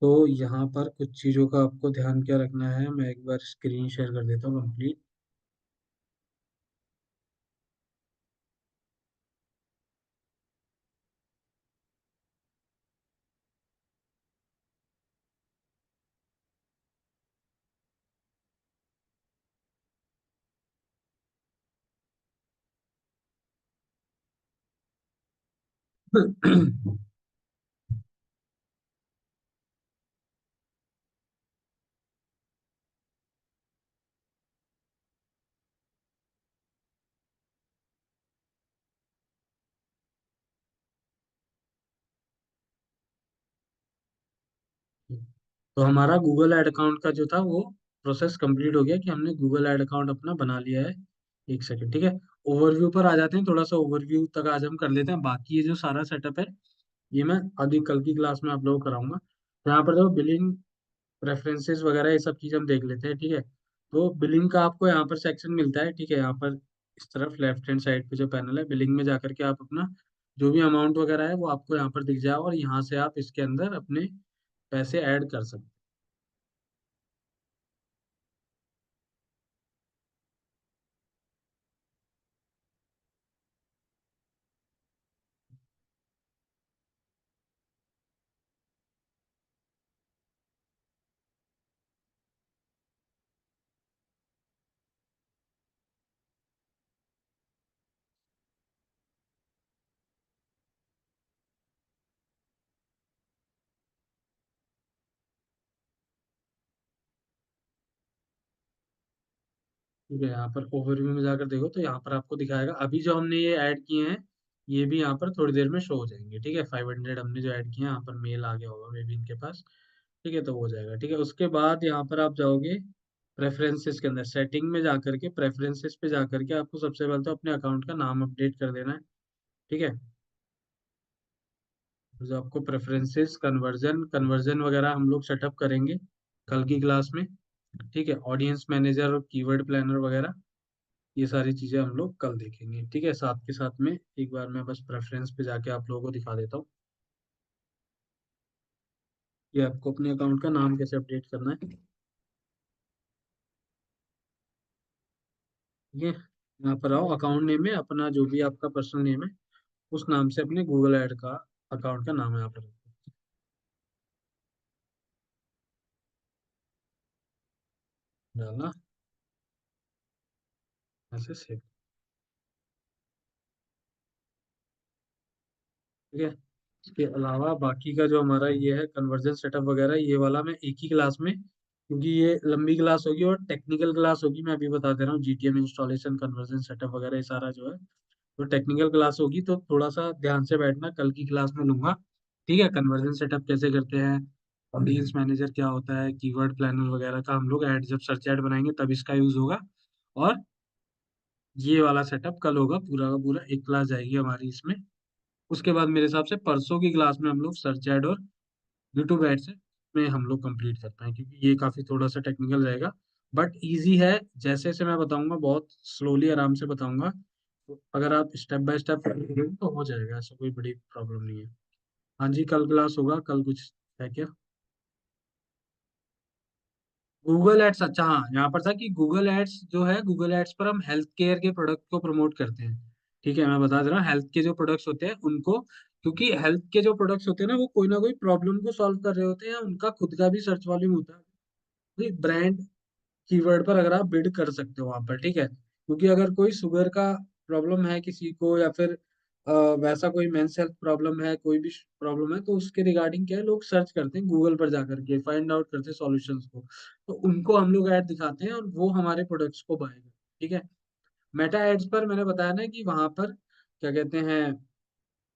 तो यहाँ पर कुछ चीज़ों का आपको ध्यान क्या रखना है, मैं एक बार स्क्रीन शेयर कर देता हूँ कंप्लीट। तो हमारा गूगल ऐड अकाउंट का जो था वो प्रोसेस कंप्लीट हो गया कि हमने गूगल ऐड अकाउंट अपना बना लिया है। एक सेकंड, ठीक है। ओवरव्यू पर आ जाते हैं, थोड़ा सा ओवरव्यू तक आज हम कर लेते हैं, बाकी ये जो सारा सेटअप है ये मैं अभी कल की क्लास में आप लोगों को कराऊंगा। तो यहाँ पर जो बिलिंग प्रेफरेंसेस वगैरह ये सब चीज़ हम देख लेते हैं, ठीक है। तो बिलिंग का आपको यहाँ पर सेक्शन मिलता है, ठीक है। यहाँ पर इस तरफ लेफ्ट हैंड साइड पे जो पैनल है बिलिंग में जाकर के आप अपना जो भी अमाउंट वगैरह है वो आपको यहाँ पर दिख जाए, और यहाँ से आप इसके अंदर अपने पैसे ऐड कर सकते हैं। ठीक है, यहाँ पर ओवरव्यू में जाकर देखो तो यहाँ पर आपको दिखाएगा अभी जो हमने ये ऐड किए हैं ये भी यहाँ पर थोड़ी देर में शो हो जाएंगे, ठीक है। 500 हमने जो ऐड किए हैं यहाँ पर मेल आ गया होगा मे बी इनके पास, ठीक है। तो हो जाएगा, ठीक है। उसके बाद यहाँ पर आप जाओगे प्रेफरेंसेस के अंदर, सेटिंग में जाकर के प्रेफरेंसेस पे जाकर के आपको सबसे पहले तो अपने अकाउंट का नाम अपडेट कर देना है, ठीक है। तो जो आपको प्रेफरेंसेस कन्वर्जन कन्वर्जन वगैरह हम लोग सेटअप करेंगे कल की क्लास में, ठीक है। ऑडियंस मैनेजर और कीवर्ड प्लानर वगैरह ये सारी चीजें हम लोग कल देखेंगे, ठीक है। साथ के साथ में एक बार मैं बस प्रेफरेंस पे जाके आप लोगों को दिखा देता हूँ कि आपको अपने अकाउंट का नाम कैसे अपडेट करना है। ये यहाँ पर आओ, अकाउंट नेम में अपना जो भी आपका पर्सनल नेम है उस नाम से अपने गूगल ऐड का अकाउंट का नाम यहाँ पर डालना, ऐसे सेव, ठीक है। इसके अलावा बाकी का जो हमारा ये है कन्वर्जन सेटअप वगैरह ये वाला मैं एक ही क्लास में, क्योंकि ये लंबी क्लास होगी और टेक्निकल क्लास होगी, मैं अभी बता दे रहा हूँ। जीटीएम इंस्टॉलेशन कन्वर्जन सेटअप वगैरह ये सारा जो है तो टेक्निकल क्लास होगी, तो थोड़ा सा ध्यान से बैठना, कल की क्लास में लूंगा, ठीक है। कन्वर्जन सेटअप कैसे करते हैं, ऑडियंस मैनेजर क्या होता है, कीवर्ड प्लानर वगैरह का हम लोग ऐड जब सर्च ऐड बनाएंगे तब इसका यूज होगा। और ये वाला सेटअप कल होगा, पूरा का पूरा एक क्लास जाएगी हमारी इसमें। उसके बाद मेरे हिसाब से परसों की क्लास में हम लोग सर्च ऐड और यूट्यूब एड्स में हम लोग कंप्लीट कर पाए, क्योंकि ये काफी थोड़ा सा टेक्निकल रहेगा बट इजी है। जैसे जैसे मैं बताऊंगा बहुत स्लोली आराम से बताऊंगा, तो अगर आप स्टेप बाय स्टेप करेंगे तो हो जाएगा, ऐसा कोई बड़ी प्रॉब्लम नहीं है। हाँ जी, कल क्लास होगा, कल कुछ है क्या? गूगल एड्स, अच्छा हाँ, यहाँ पर था कि गूगल एड्स जो है गूगल एड्स पर हम हेल्थ केयर के प्रोडक्ट को प्रमोट करते हैं, ठीक है। मैं बता दे रहा हूँ हेल्थ के जो प्रोडक्ट्स होते हैं उनको, क्योंकि हेल्थ के जो प्रोडक्ट्स होते हैं ना वो कोई ना कोई प्रॉब्लम को सॉल्व कर रहे होते हैं, उनका खुद का भी सर्च वॉल्यूम होता है, ब्रांड कीवर्ड पर अगर आप बिड कर सकते हो वहां पर, ठीक है। क्योंकि अगर कोई शुगर का प्रॉब्लम है किसी को, या फिर वैसा कोई मेंस हेल्थ प्रॉब्लम है, कोई भी प्रॉब्लम है, तो उसके रिगार्डिंग क्या है लोग सर्च करते हैं गूगल पर जाकर के, फाइंड आउट करते हैं सॉल्यूशंस को, तो उनको हम लोग ऐड दिखाते हैं और वो हमारे प्रोडक्ट्स को बाय करते हैं, ठीक है। मेटा एड्स पर मैंने बताया ना कि वहां पर क्या कहते हैं,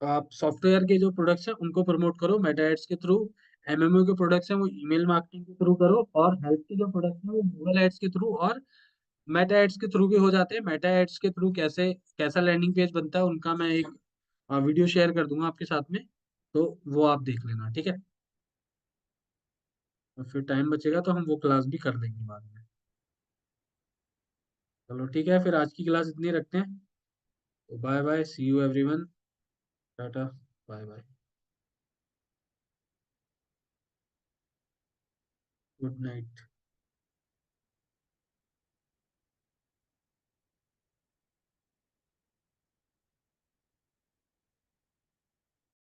आप सॉफ्टवेयर के जो प्रोडक्ट्स हैं उनको प्रमोट करो मेटा एड्स के थ्रू, एमएमओ के प्रोडक्ट्स हैं वो ईमेल मार्केटिंग के थ्रू करो, और हेल्थ के जो प्रोडक्ट्स हैं वो गूगल एड्स के थ्रू और मेटा एड्स के थ्रू भी हो जाते हैं। मेटा एड्स के थ्रू कैसे कैसा लैंडिंग पेज बनता है उनका मैं एक वीडियो शेयर कर दूंगा आपके साथ में, तो वो आप देख लेना, ठीक है। और फिर टाइम बचेगा तो हम वो क्लास भी कर लेंगे बाद में। चलो ठीक है, फिर आज की क्लास इतनी रखते हैं। तो bye bye, see you everyone, tata, bye bye, good night.